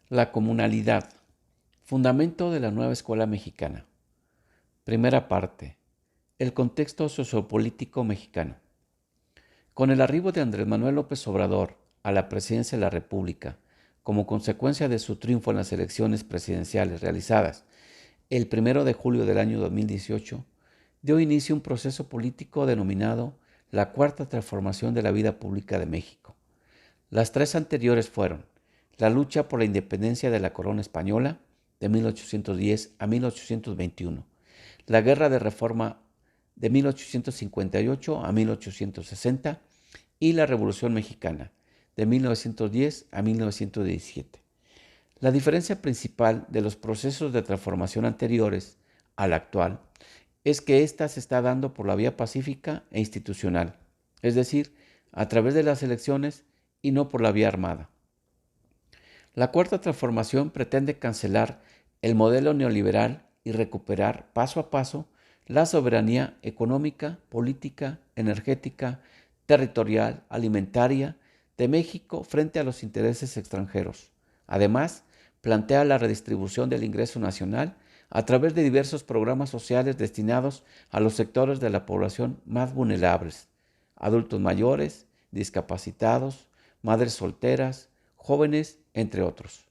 La comunalidad, fundamento de la nueva escuela mexicana. Primera parte. El contexto sociopolítico mexicano. Con el arribo de Andrés Manuel López Obrador a la presidencia de la República, como consecuencia de su triunfo en las elecciones presidenciales realizadas el 1 de julio del año 2018, dio inicio un proceso político denominado la Cuarta Transformación de la Vida Pública de México. Las tres anteriores fueron la lucha por la independencia de la corona española de 1810 a 1821, la Guerra de Reforma de 1858 a 1860 y la Revolución Mexicana de 1910 a 1917. La diferencia principal de los procesos de transformación anteriores al actual es que ésta se está dando por la vía pacífica e institucional, es decir, a través de las elecciones y no por la vía armada. La cuarta transformación pretende cancelar el modelo neoliberal y recuperar paso a paso la soberanía económica, política, energética, territorial, alimentaria de México frente a los intereses extranjeros. Además, plantea la redistribución del ingreso nacional a través de diversos programas sociales destinados a los sectores de la población más vulnerables: adultos mayores, discapacitados, madres solteras, jóvenes, entre otros.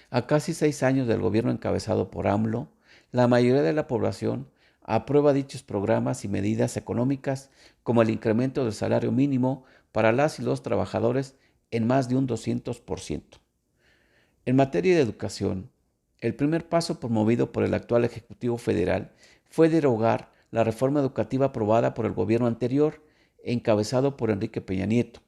A casi 6 años del gobierno encabezado por AMLO, la mayoría de la población aprueba dichos programas y medidas económicas, como el incremento del salario mínimo para las y los trabajadores en más de un 200%. En materia de educación, el primer paso promovido por el actual Ejecutivo Federal fue derogar la reforma educativa aprobada por el gobierno anterior, encabezado por Enrique Peña Nieto,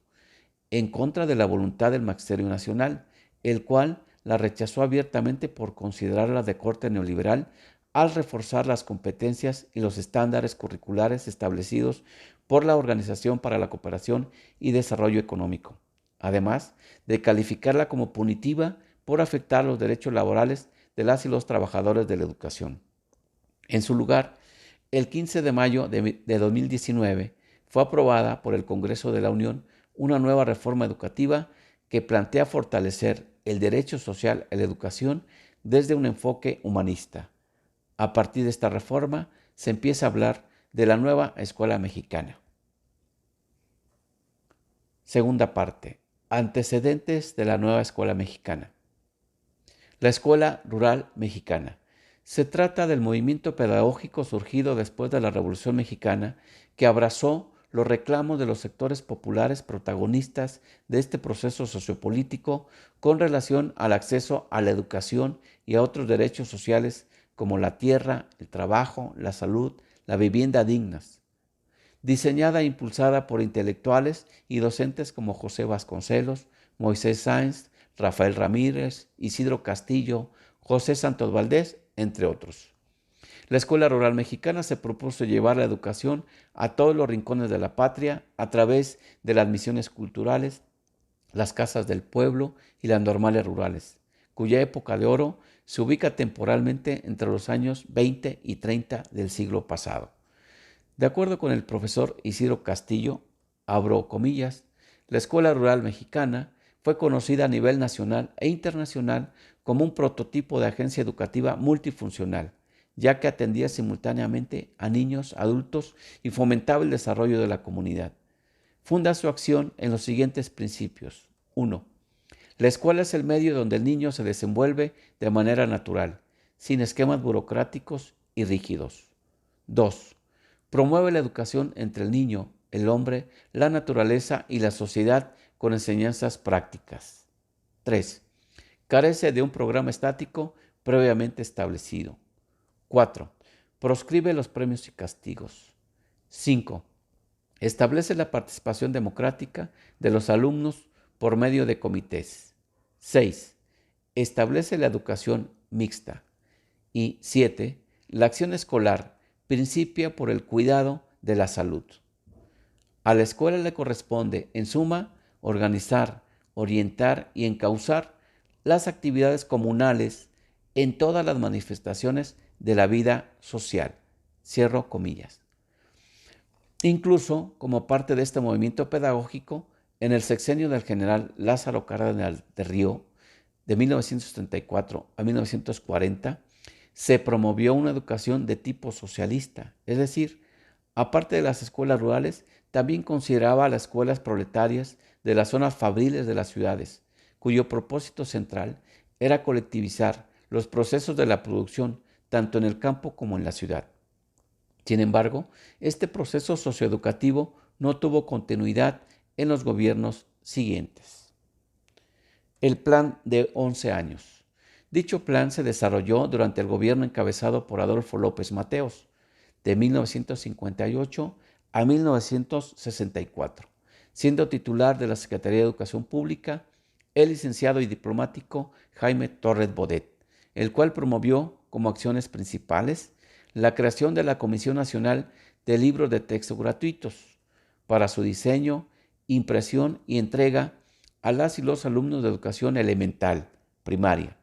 en contra de la voluntad del Magisterio Nacional, el cual la rechazó abiertamente por considerarla de corte neoliberal al reforzar las competencias y los estándares curriculares establecidos por la Organización para la Cooperación y Desarrollo Económico, además de calificarla como punitiva por afectar los derechos laborales de las y los trabajadores de la educación. En su lugar, el 15 de mayo de 2019 fue aprobada por el Congreso de la Unión una nueva reforma educativa que plantea fortalecer el derecho social a la educación desde un enfoque humanista. A partir de esta reforma se empieza a hablar de la nueva escuela mexicana. Segunda parte. Antecedentes de la nueva escuela mexicana. La escuela rural mexicana. Se trata del movimiento pedagógico surgido después de la Revolución Mexicana que abrazó los reclamos de los sectores populares protagonistas de este proceso sociopolítico con relación al acceso a la educación y a otros derechos sociales como la tierra, el trabajo, la salud, la vivienda dignas. Diseñada e impulsada por intelectuales y docentes como José Vasconcelos, Moisés Sáenz, Rafael Ramírez, Isidro Castillo, José Santos Valdés, entre otros. La Escuela Rural Mexicana se propuso llevar la educación a todos los rincones de la patria a través de las misiones culturales, las casas del pueblo y las normales rurales, cuya época de oro se ubica temporalmente entre los años 20 y 30 del siglo pasado. De acuerdo con el profesor Isidro Castillo, abro comillas, la Escuela Rural Mexicana fue conocida a nivel nacional e internacional como un prototipo de agencia educativa multifuncional, ya que atendía simultáneamente a niños, adultos y fomentaba el desarrollo de la comunidad. Funda su acción en los siguientes principios. 1. La escuela es el medio donde el niño se desenvuelve de manera natural, sin esquemas burocráticos y rígidos. 2. Promueve la educación entre el niño, el hombre, la naturaleza y la sociedad con enseñanzas prácticas. 3. Carece de un programa estático previamente establecido. 4. Proscribe los premios y castigos. 5. Establece la participación democrática de los alumnos por medio de comités. 6. Establece la educación mixta. Y 7. La acción escolar principia por el cuidado de la salud. A la escuela le corresponde, en suma, organizar, orientar y encauzar las actividades comunales en todas las manifestaciones de la vida social. Cierro comillas. Incluso, como parte de este movimiento pedagógico, en el sexenio del general Lázaro Cárdenas de Río, de 1934 a 1940, se promovió una educación de tipo socialista, es decir, aparte de las escuelas rurales, también consideraba las escuelas proletarias de las zonas fabriles de las ciudades, cuyo propósito central era colectivizar los procesos de la producción tanto en el campo como en la ciudad. Sin embargo, este proceso socioeducativo no tuvo continuidad en los gobiernos siguientes. El plan de 11 años. Dicho plan se desarrolló durante el gobierno encabezado por Adolfo López Mateos, de 1958 a 1964, siendo titular de la Secretaría de Educación Pública el licenciado y diplomático Jaime Torres Bodet, el cual promovió como acciones principales la creación de la Comisión Nacional de Libros de Texto Gratuitos para su diseño, impresión y entrega a las y los alumnos de educación elemental, primaria,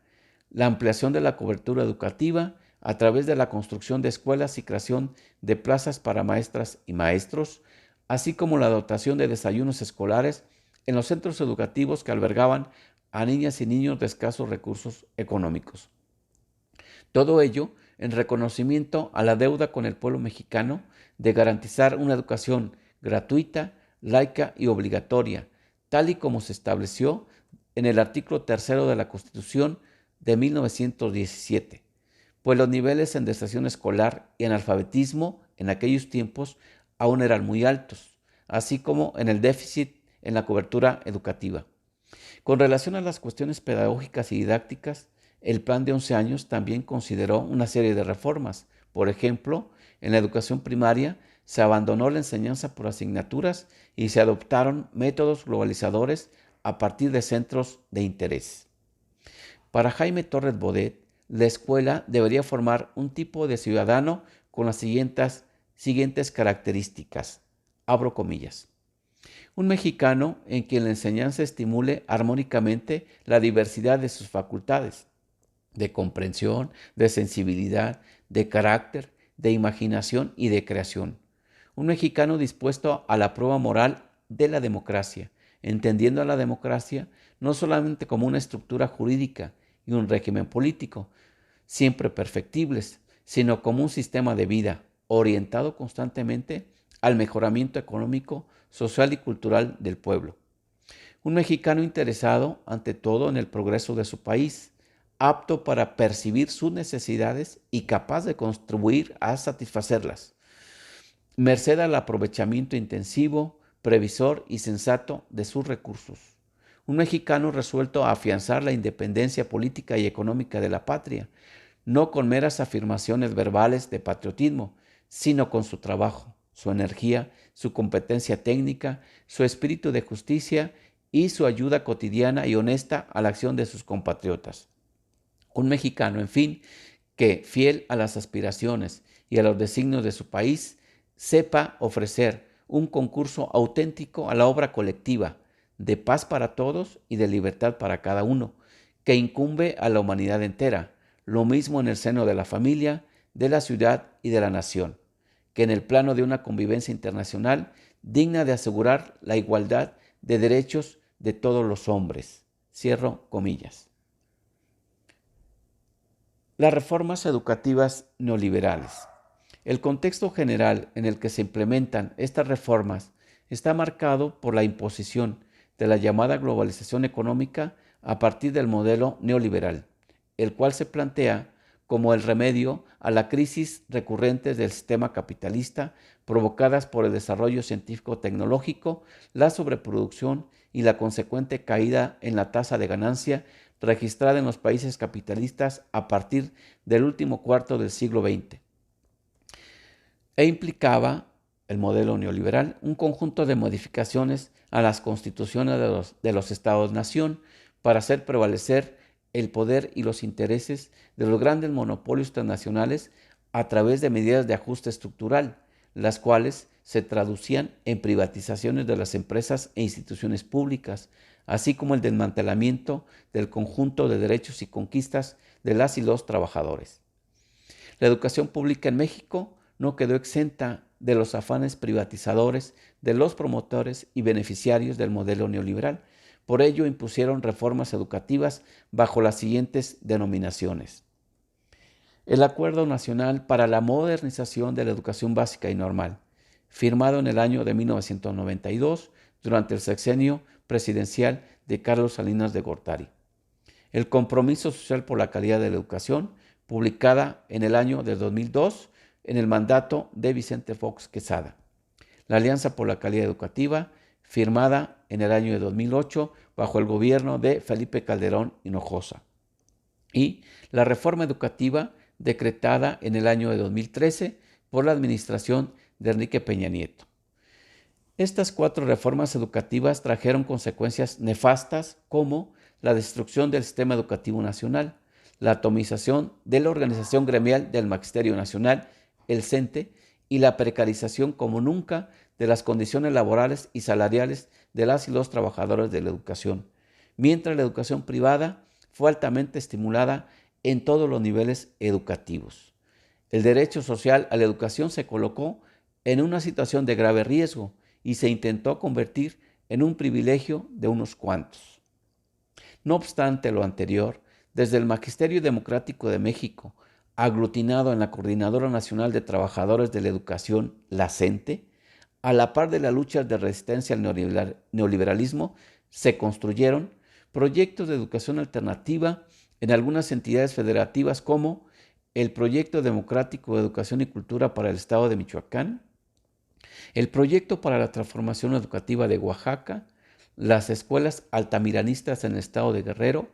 la ampliación de la cobertura educativa a través de la construcción de escuelas y creación de plazas para maestras y maestros, así como la dotación de desayunos escolares en los centros educativos que albergaban a niñas y niños de escasos recursos económicos. Todo ello en reconocimiento a la deuda con el pueblo mexicano de garantizar una educación gratuita, laica y obligatoria, tal y como se estableció en el artículo 3 de la Constitución de 1917, pues los niveles en deserción escolar y en alfabetismo en aquellos tiempos aún eran muy altos, así como en el déficit en la cobertura educativa. Con relación a las cuestiones pedagógicas y didácticas, el plan de 11 años también consideró una serie de reformas. Por ejemplo, en la educación primaria se abandonó la enseñanza por asignaturas y se adoptaron métodos globalizadores a partir de centros de interés. Para Jaime Torres Bodet, la escuela debería formar un tipo de ciudadano con las siguientes características. Abro comillas. Un mexicano en quien la enseñanza estimule armónicamente la diversidad de sus facultades, de comprensión, de sensibilidad, de carácter, de imaginación y de creación. Un mexicano dispuesto a la prueba moral de la democracia, entendiendo a la democracia no solamente como una estructura jurídica y un régimen político, siempre perfectibles, sino como un sistema de vida orientado constantemente al mejoramiento económico, social y cultural del pueblo. Un mexicano interesado, ante todo, en el progreso de su país, apto para percibir sus necesidades y capaz de contribuir a satisfacerlas, merced al aprovechamiento intensivo, previsor y sensato de sus recursos. Un mexicano resuelto a afianzar la independencia política y económica de la patria, no con meras afirmaciones verbales de patriotismo, sino con su trabajo, su energía, su competencia técnica, su espíritu de justicia y su ayuda cotidiana y honesta a la acción de sus compatriotas. Un mexicano, en fin, que, fiel a las aspiraciones y a los designios de su país, sepa ofrecer un concurso auténtico a la obra colectiva, de paz para todos y de libertad para cada uno, que incumbe a la humanidad entera, lo mismo en el seno de la familia, de la ciudad y de la nación, que en el plano de una convivencia internacional digna de asegurar la igualdad de derechos de todos los hombres. Cierro comillas. Las reformas educativas neoliberales. El contexto general en el que se implementan estas reformas está marcado por la imposición de la llamada globalización económica a partir del modelo neoliberal, el cual se plantea como el remedio a la crisis recurrentes del sistema capitalista provocadas por el desarrollo científico-tecnológico, la sobreproducción y la consecuente caída en la tasa de ganancia registrada en los países capitalistas a partir del último cuarto del siglo XX. E implicaba el modelo neoliberal un conjunto de modificaciones a las constituciones de los estados-nación para hacer prevalecer el poder y los intereses de los grandes monopolios transnacionales a través de medidas de ajuste estructural, las cuales se traducían en privatizaciones de las empresas e instituciones públicas, así como el desmantelamiento del conjunto de derechos y conquistas de las y los trabajadores. La educación pública en México no quedó exenta de los afanes privatizadores de los promotores y beneficiarios del modelo neoliberal, Por ello impusieron reformas educativas bajo las siguientes denominaciones: el Acuerdo Nacional para la Modernización de la Educación Básica y Normal, firmado en el año de 1992 durante el sexenio presidencial de Carlos Salinas de Gortari. El Compromiso Social por la Calidad de la Educación, publicada en el año de 2002 en el mandato de Vicente Fox Quesada. La Alianza por la Calidad Educativa, firmada en el año de 2008 bajo el gobierno de Felipe Calderón Hinojosa. Y la reforma educativa decretada en el año de 2013 por la administración de Enrique Peña Nieto. Estas 4 reformas educativas trajeron consecuencias nefastas como la destrucción del sistema educativo nacional, la atomización de la organización gremial del Magisterio Nacional, el CENTE, y la precarización como nunca de las condiciones laborales y salariales de las y los trabajadores de la educación, mientras la educación privada fue altamente estimulada en todos los niveles educativos. El derecho social a la educación se colocó en una situación de grave riesgo y se intentó convertir en un privilegio de unos cuantos. No obstante lo anterior, desde el Magisterio Democrático de México, aglutinado en la Coordinadora Nacional de Trabajadores de la Educación, la CENTE, a la par de la lucha de resistencia al neoliberalismo, se construyeron proyectos de educación alternativa en algunas entidades federativas como el Proyecto Democrático de Educación y Cultura para el Estado de Michoacán, el Proyecto para la Transformación Educativa de Oaxaca, las Escuelas Altamiranistas en el Estado de Guerrero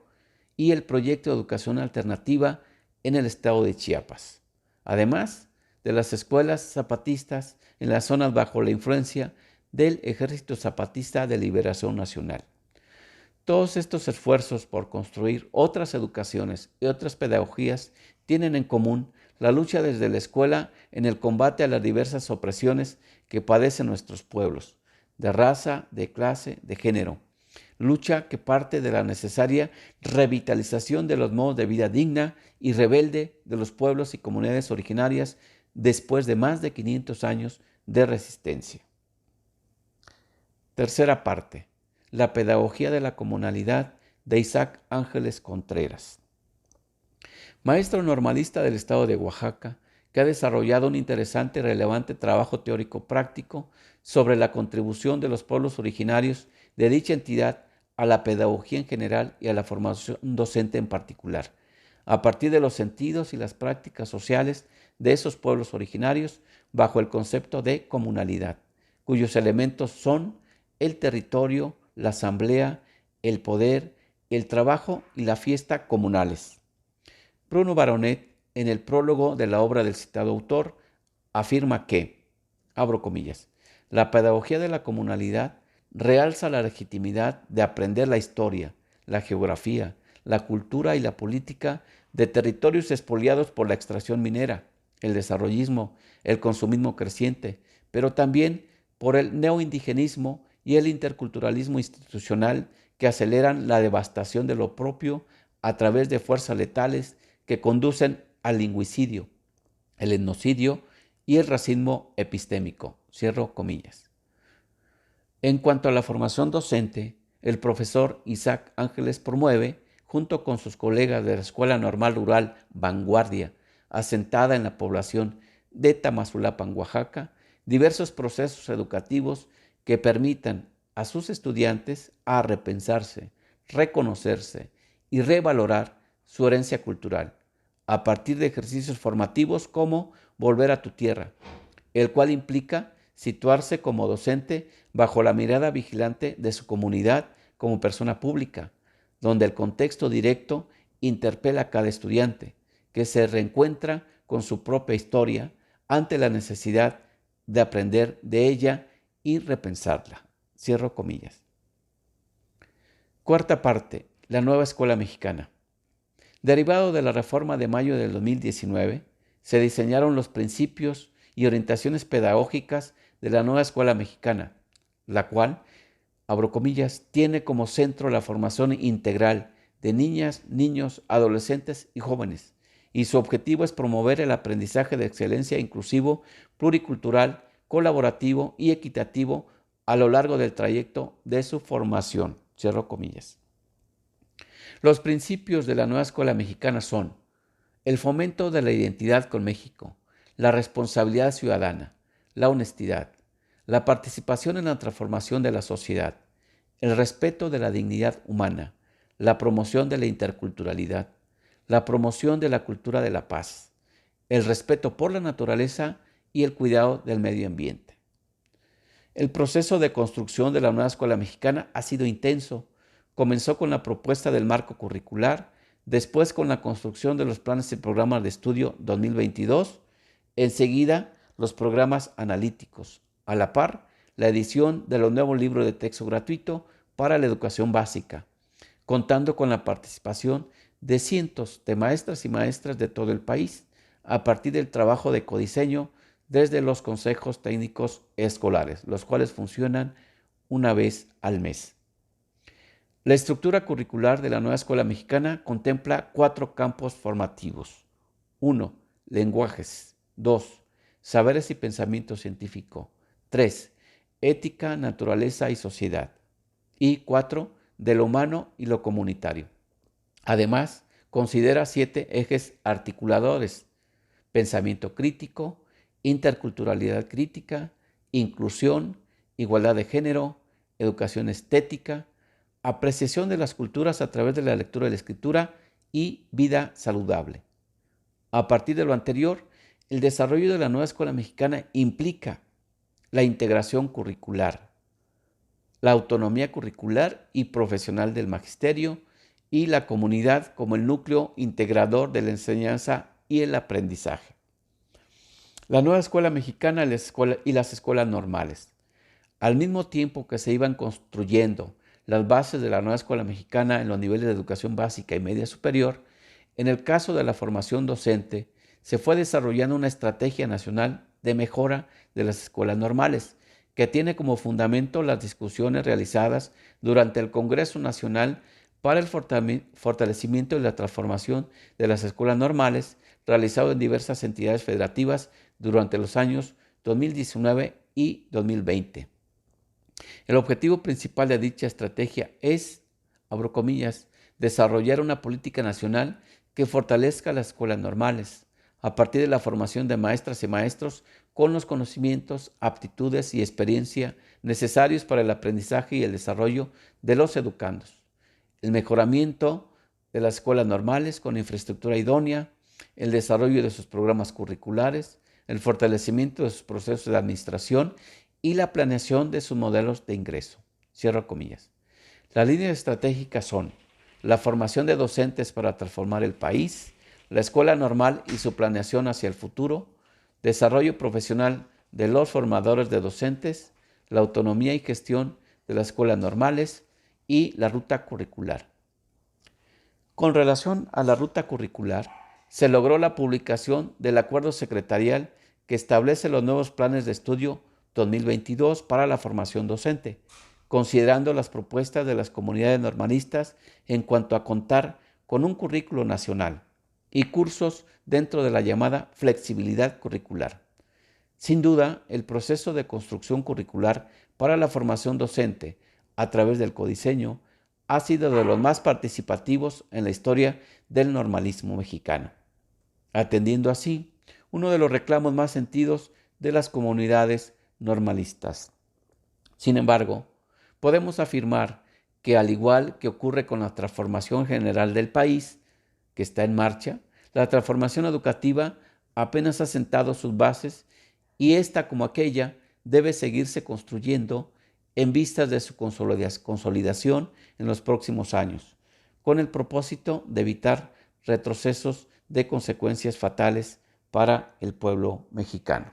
y el Proyecto de Educación Alternativa en el Estado de Chiapas, además de las escuelas zapatistas en las zonas bajo la influencia del Ejército Zapatista de Liberación Nacional. Todos estos esfuerzos por construir otras educaciones y otras pedagogías tienen en común la lucha desde la escuela en el combate a las diversas opresiones que padecen nuestros pueblos, de raza, de clase, de género. Lucha que parte de la necesaria revitalización de los modos de vida digna y rebelde de los pueblos y comunidades originarias después de más de 500 años de resistencia. Tercera parte: la pedagogía de la comunalidad, de Isaac Ángeles Contreras. Maestro normalista del estado de Oaxaca, que ha desarrollado un interesante y relevante trabajo teórico práctico sobre la contribución de los pueblos originarios de dicha entidad a la pedagogía en general y a la formación docente en particular, a partir de los sentidos y las prácticas sociales de esos pueblos originarios bajo el concepto de comunalidad, cuyos elementos son el territorio, la asamblea, el poder, el trabajo y la fiesta comunales. Bruno Baronet, en el prólogo de la obra del citado autor, afirma que, abro comillas, la pedagogía de la comunalidad realza la legitimidad de aprender la historia, la geografía, la cultura y la política de territorios expoliados por la extracción minera, el desarrollismo, el consumismo creciente, pero también por el neoindigenismo y el interculturalismo institucional que aceleran la devastación de lo propio a través de fuerzas letales que conducen al lingüicidio, el etnocidio y el racismo epistémico. Cierro comillas. En cuanto a la formación docente, el profesor Isaac Ángeles promueve, junto con sus colegas de la Escuela Normal Rural Vanguardia, asentada en la población de Tamazulapan, Oaxaca, diversos procesos educativos que permitan a sus estudiantes a repensarse, reconocerse y revalorar su herencia cultural, a partir de ejercicios formativos como Volver a tu tierra, el cual implica situarse como docente bajo la mirada vigilante de su comunidad como persona pública, donde el contexto directo interpela a cada estudiante, que se reencuentra con su propia historia ante la necesidad de aprender de ella y repensarla. Cierro comillas. Cuarta parte: la nueva escuela mexicana. Derivado de la reforma de mayo del 2019, se diseñaron los principios y orientaciones pedagógicas de la nueva escuela mexicana, la cual, abro comillas, tiene como centro la formación integral de niñas, niños, adolescentes y jóvenes, y su objetivo es promover el aprendizaje de excelencia inclusivo, pluricultural, colaborativo y equitativo a lo largo del trayecto de su formación. Cierro comillas. Los principios de la nueva escuela mexicana son el fomento de la identidad con México, la responsabilidad ciudadana, la honestidad, la participación en la transformación de la sociedad, el respeto de la dignidad humana, la promoción de la interculturalidad, la promoción de la cultura de la paz, el respeto por la naturaleza y el cuidado del medio ambiente. El proceso de construcción de la nueva escuela mexicana ha sido intenso. Comenzó con la propuesta del marco curricular, después con la construcción de los planes y programas de estudio 2022, enseguida los programas analíticos, a la par la edición de los nuevos libros de texto gratuito para la educación básica, contando con la participación de cientos de maestras y maestras de todo el país, a partir del trabajo de codiseño desde los consejos técnicos escolares, los cuales funcionan una vez al mes. La estructura curricular de la nueva escuela mexicana contempla 4 campos formativos. 1. Lenguajes. 2. Saberes y pensamiento científico. 3. Ética, naturaleza y sociedad. Y 4. De lo humano y lo comunitario. Además, considera 7 ejes articuladores: pensamiento crítico, interculturalidad crítica, inclusión, igualdad de género, educación estética, apreciación de las culturas a través de la lectura y la escritura y vida saludable. A partir de lo anterior, el desarrollo de la nueva escuela mexicana implica la integración curricular, la autonomía curricular y profesional del magisterio y la comunidad como el núcleo integrador de la enseñanza y el aprendizaje. La nueva escuela mexicana y las escuelas normales. Al mismo tiempo que se iban construyendo las bases de la nueva escuela mexicana en los niveles de educación básica y media superior, en el caso de la formación docente, se fue desarrollando una estrategia nacional de mejora de las escuelas normales, que tiene como fundamento las discusiones realizadas durante el Congreso Nacional para el fortalecimiento y la transformación de las escuelas normales, realizado en diversas entidades federativas durante los años 2019 y 2020. El objetivo principal de dicha estrategia es, abro comillas, desarrollar una política nacional que fortalezca las escuelas normales, a partir de la formación de maestras y maestros con los conocimientos, aptitudes y experiencia necesarios para el aprendizaje y el desarrollo de los educandos, el mejoramiento de las escuelas normales con infraestructura idónea, el desarrollo de sus programas curriculares, el fortalecimiento de sus procesos de administración y la planeación de sus modelos de ingreso. Cierro comillas. Las líneas estratégicas son la formación de docentes para transformar el país, la escuela normal y su planeación hacia el futuro, desarrollo profesional de los formadores de docentes, la autonomía y gestión de las escuelas normales y la ruta curricular. Con relación a la ruta curricular, se logró la publicación del acuerdo secretarial que establece los nuevos planes de estudio 2022 para la formación docente, considerando las propuestas de las comunidades normalistas en cuanto a contar con un currículo nacional y cursos dentro de la llamada flexibilidad curricular. Sin duda, el proceso de construcción curricular para la formación docente a través del codiseño ha sido de los más participativos en la historia del normalismo mexicano, atendiendo así uno de los reclamos más sentidos de las comunidades normalistas. Sin embargo, podemos afirmar que, al igual que ocurre con la transformación general del país, que está en marcha, la transformación educativa apenas ha sentado sus bases y esta, como aquella, debe seguirse construyendo en vistas de su consolidación en los próximos años, con el propósito de evitar retrocesos de consecuencias fatales para el pueblo mexicano.